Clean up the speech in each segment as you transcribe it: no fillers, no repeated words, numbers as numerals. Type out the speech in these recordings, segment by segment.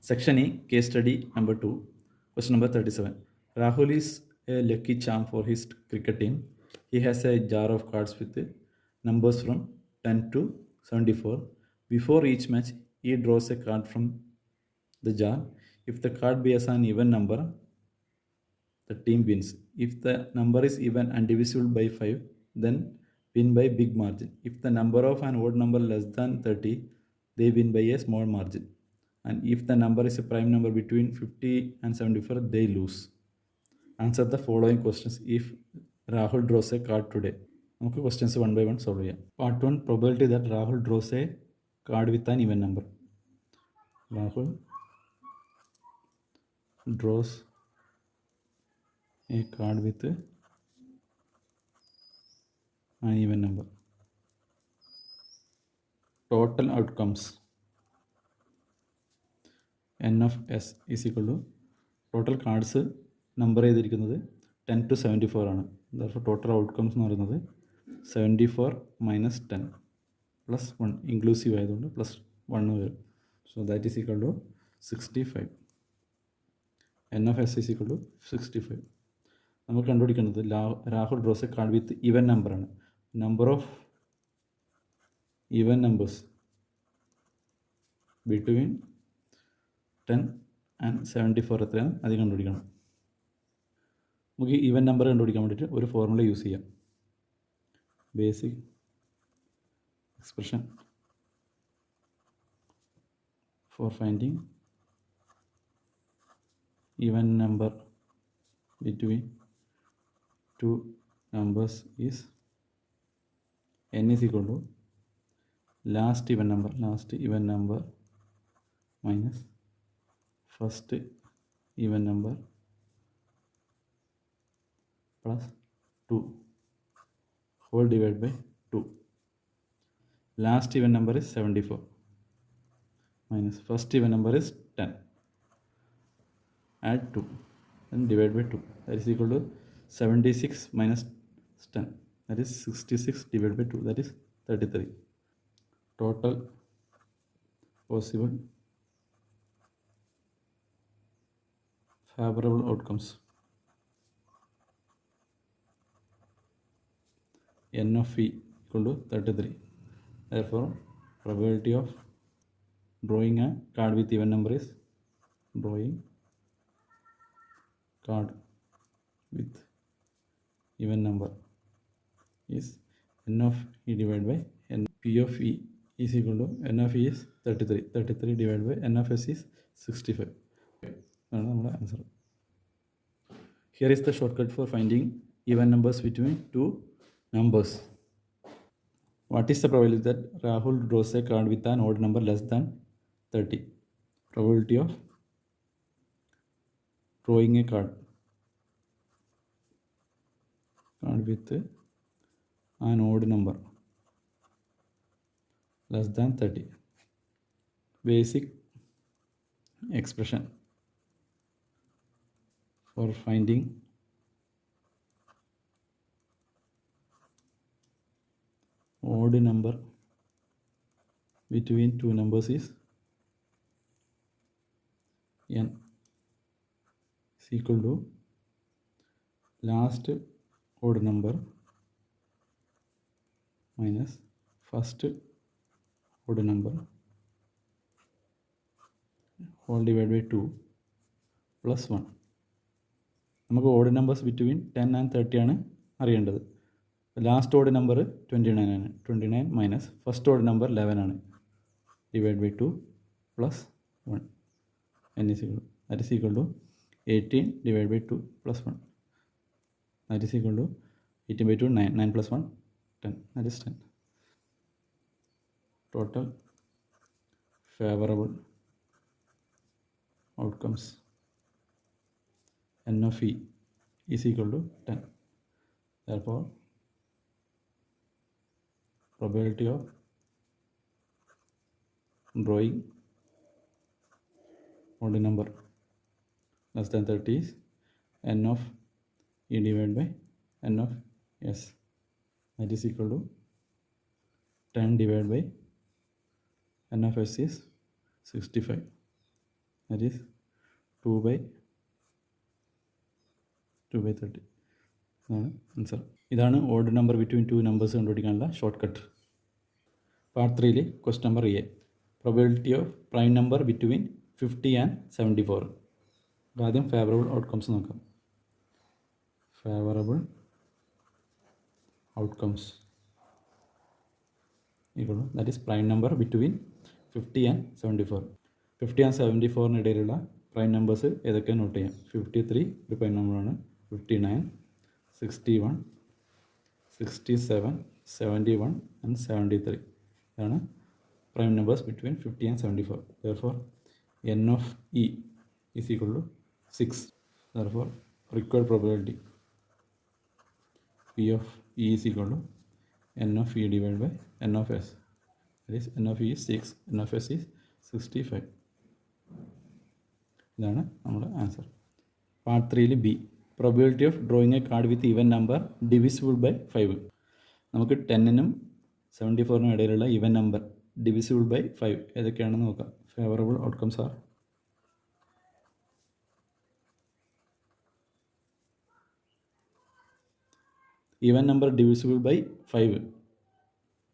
Section A, case study number 2, question number 37. Rahul is a lucky charm for his cricket team. He has a jar of cards with numbers from 10 to 74. Before each match, he draws a card from the jar. If the card bears an even number, the team wins. If the number is even and divisible by 5, then win by big margin. If the number of an odd number less than 30, they win by a small margin. And if the number is a prime number between 50 and 74, they lose. Answer the following questions if Rahul draws a card today. നമുക്ക് questions one by one solve ചെയ്യാം. Part 1, probability that Rahul draws a card with an even number. Rahul draws a card with an even number. Total outcomes n of s is equal to total cards number ചെയ്തിരിക്കുന്നത് 10 to 74 ആണ്. Total outcomes എന്ന് പറയുന്നത് 74 minus 10 plus 1 inclusive ആയതുകൊണ്ട് plus 1 വരും. So that is equal to 65. n of s is equal to 65. നമ്മൾ കണ്ടുപിടിക്കേണ്ടത് Rahul draws a card with even നമ്പറാണ്. Number of even numbers between 10 and 74 എത്രയാണ് അത് കണ്ടുപിടിക്കണം. നമുക്ക് ഈവൻ നമ്പർ കണ്ടുപിടിക്കാൻ വേണ്ടിയിട്ട് ഒരു ഫോർമുല യൂസ് ചെയ്യാം. Basic expression for finding even number between two numbers is n is equal to last even number minus first even number plus 2 whole divided by 2. Last even number is 74 minus first even number is 10. Add 2 and divide by 2. That is equal to 76 minus 10. That is 66 divided by 2. That is 33. Total possible favorable outcomes n of e equal to 33. Therefore, probability of drawing a card with even number is drawing card with even number is n of e divided by n. P of e is equal to n of e is 33. 33 divided by n of s is 65. That's our answer. Here is the shortcut for finding even numbers between two numbers. What is the probability that Rahul draws a card with an odd number less than 30? Probability of drawing a card with an odd number less than 30. Basic expression for finding odd number between two numbers is n is equal to last odd number minus first odd number whole divided by 2 plus 1. നമുക്ക് odd numbers between 10 and 30 ആണ് അറിയേണ്ടത്. Last odd number 29 ആണ്. 29 minus first odd number 11 ആണ്. Divide by 2 plus 1. That is equal to 18 divided by 2 plus 1. That is equal to 18 by 2, 9. 9 plus 1, 10. That is 10. Total favorable outcomes n of e is equal to 10. Therefore, probability of drawing odd number less than 30 is n of e divided by n of s. That is equal to 10 divided by n of s is 65. That is 2/30. ഇതാണ് answer. ഇതാണ് odd number between two numbers കണ്ടുപിടിക്കാനുള്ള shortcut. Part 3 question number A, probability of prime number between 50 and 74. അപ്പോൾ ആദ്യം favourable outcomes നോക്കാം. Favourable outcomes equal that is prime number between 50 and 74. 50 and 74 ഇടയിലുള്ള prime numbers ഏതൊക്കെ not ചെയ്യാം. 53 ഒരു prime നമ്പറാണ്. 59, 61, 67, 71 and 73 ഇതാണ് prime numbers between 50 and 74. Therefore n of e is equal to 6. Therefore required probability p of e is equal to n of e divided by n of s. That is n of e is 6, n of s is 65. ഇതാണ് നമ്മുടെ answer. Part 3 B, probability of drawing a card with even number divisible by 5. നമുക്ക് 10നും 74നും ഇടയിലുള്ള even number divisible by 5 ഏതൊക്കെയാണെന്ന് നോക്കാം. Favourable outcomes are even number divisible by 5,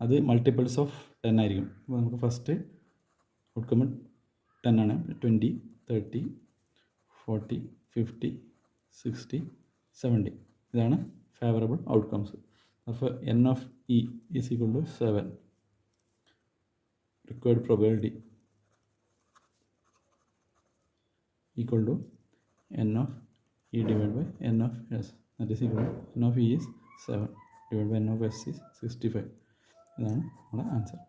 അത് multiples of 10 ആയിരിക്കും. അപ്പോൾ നമുക്ക് ഫസ്റ്റ് ഔട്ട്കം 10 ആണ്. 20, 30, 40, 50, 60, 70 ഇതാണ് ഫേവറബിൾ ഔട്ട്കംസ്. അപ്പോൾ n of e is equal to 7. Required probability equal to n of e divided by n of s. That is equal to n of e is 7 divided by n of s is 65. ഇതാണ് നമ്മുടെ answer.